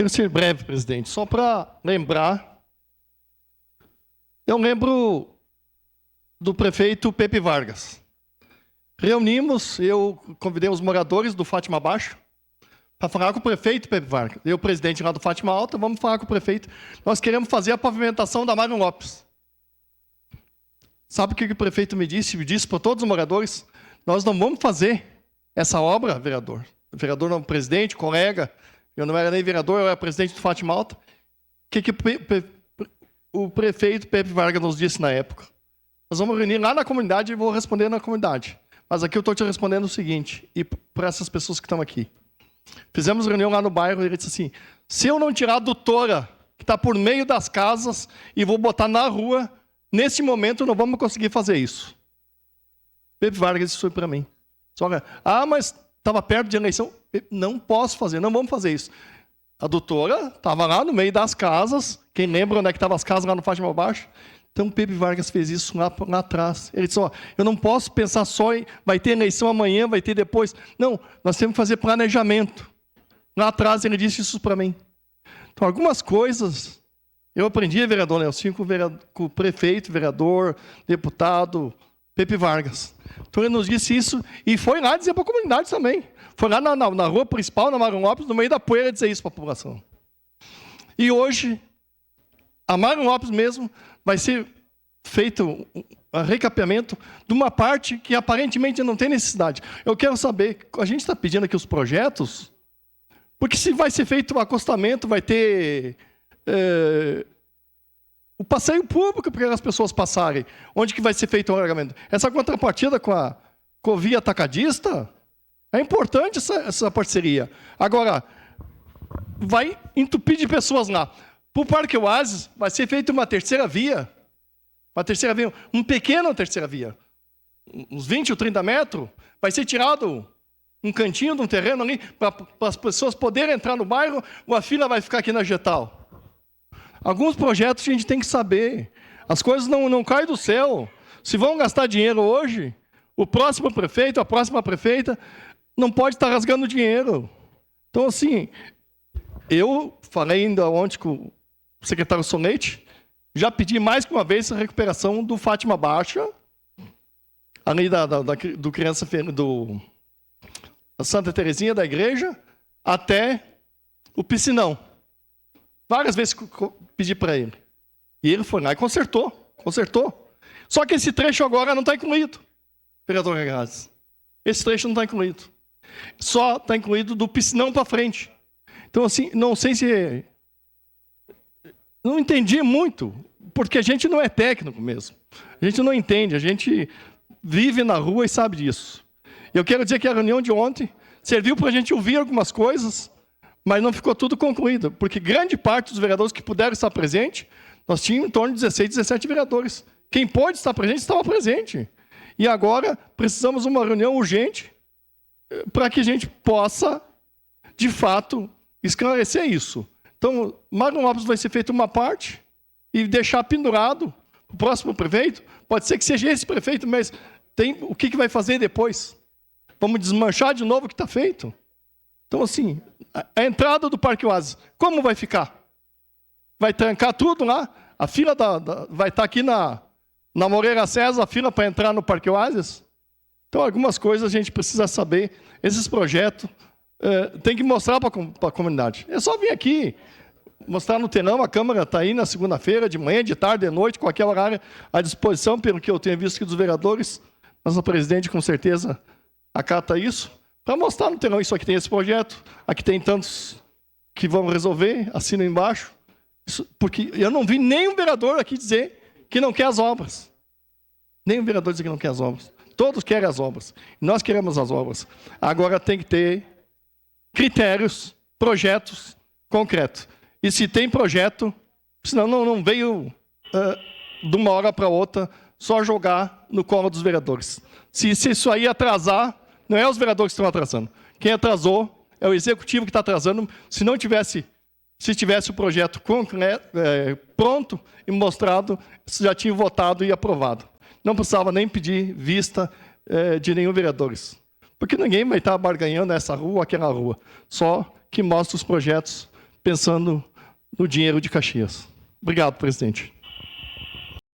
Quero ser breve, presidente, só para lembrar. Eu lembro do prefeito Pepe Vargas. Eu convidei os moradores do Fátima Baixo para falar com o prefeito Pepe Vargas. Eu, presidente lá do Fátima Alta, vamos falar com o prefeito. Nós queremos fazer a pavimentação da Mário Lopes. Sabe o que o prefeito me disse? Me disse para todos os moradores: nós não vamos fazer essa obra, vereador. O vereador não, presidente, colega, eu não era nem vereador, eu era presidente do Fátima Alta. O que o prefeito Pepe Vargas nos disse na época? Nós vamos reunir lá na comunidade e vou responder na comunidade. Mas aqui eu estou te respondendo o seguinte, e para essas pessoas que estão aqui. Fizemos reunião lá no bairro e ele disse assim: se eu não tirar a adutora que está por meio das casas e vou botar na rua, nesse momento não vamos conseguir fazer isso. Pepe Vargas disse para mim. Mas estava perto de eleição. Não posso fazer, não vamos fazer isso. A adutora estava lá no meio das casas. Quem lembra onde é que estavam as casas lá no Fátima Baixo? Então, o Pepe Vargas fez isso lá atrás. Ele disse: eu não posso pensar só em vai ter eleição amanhã, vai ter depois. Não, nós temos que fazer planejamento. Lá atrás ele disse isso para mim. Então, algumas coisas eu aprendi, vereador Nelson, com o prefeito, vereador, deputado Pepe Vargas. Então, ele nos disse isso e foi lá dizer para a comunidade também. Foi lá na rua principal, na Mário Lopes, no meio da poeira, dizer isso para a população. E hoje, a Mário Lopes mesmo vai ser feito um recapeamento de uma parte que aparentemente não tem necessidade. Eu quero saber, a gente está pedindo aqui os projetos, porque se vai ser feito um acostamento, vai ter o passeio público para as pessoas passarem. Onde que vai ser feito o alargamento? Essa contrapartida com a Covia Atacadista, é importante essa parceria. Agora, vai entupir de pessoas lá. Para o Parque Oásis, vai ser feita uma terceira via, uma pequena terceira via, uns 20 ou 30 metros, vai ser tirado um cantinho de um terreno ali, para as pessoas poderem entrar no bairro, ou a fila vai ficar aqui na Getal. Alguns projetos a gente tem que saber, as coisas não caem do céu. Se vão gastar dinheiro hoje, o próximo prefeito, a próxima prefeita, não pode estar rasgando dinheiro. Então, assim, eu falei ainda ontem com o secretário Sonete, já pedi mais que uma vez a recuperação do Fátima Baixa, ali do criança do Santa Terezinha da igreja, até o piscinão. Várias vezes pedi para ele. E ele foi lá e consertou. Só que esse trecho agora não está incluído, vereador Regazzi. Esse trecho não está incluído. Só está incluído do piscinão para frente. Então, assim, não sei se... Não entendi muito, porque a gente não é técnico mesmo. A gente não entende, a gente vive na rua e sabe disso. Eu quero dizer que a reunião de ontem serviu para a gente ouvir algumas coisas, mas não ficou tudo concluído, porque grande parte dos vereadores que puderam estar presente, nós tínhamos em torno de 16, 17 vereadores. Quem pôde estar presente, estava presente. E agora precisamos de uma reunião urgente para que a gente possa, de fato, esclarecer isso. Então, Mário Lopes vai ser feito uma parte e deixar pendurado o próximo prefeito. Pode ser que seja esse prefeito, mas o que vai fazer depois? Vamos desmanchar de novo o que está feito? Então, assim, a entrada do Parque Oásis, como vai ficar? Vai trancar tudo lá? A fila vai estar aqui na Moreira César, a fila para entrar no Parque Oásis? Então, algumas coisas a gente precisa saber. Esses projetos tem que mostrar para a comunidade. É só vir aqui, mostrar no telão, a Câmara está aí na segunda-feira, de manhã, de tarde, de noite, qualquer horário à disposição, pelo que eu tenho visto aqui dos vereadores. Nossa presidente, com certeza, acata isso, para mostrar no telão, isso aqui tem esse projeto, aqui tem tantos que vão resolver, assinam embaixo. Isso, porque eu não vi nenhum vereador aqui dizer que não quer as obras. Nenhum vereador dizer que não quer as obras. Todos querem as obras. Nós queremos as obras. Agora tem que ter critérios, projetos concretos. E se tem projeto, senão não veio de uma hora para outra só jogar no colo dos vereadores. Se isso aí atrasar, não é os vereadores que estão atrasando. Quem atrasou é o executivo que está atrasando. Se tivesse o projeto concreto, pronto e mostrado, já tinha votado e aprovado. Não precisava nem pedir vista de nenhum vereador. Porque ninguém vai estar barganhando essa rua ou aquela rua. Só que mostra os projetos pensando no dinheiro de Caxias. Obrigado, presidente.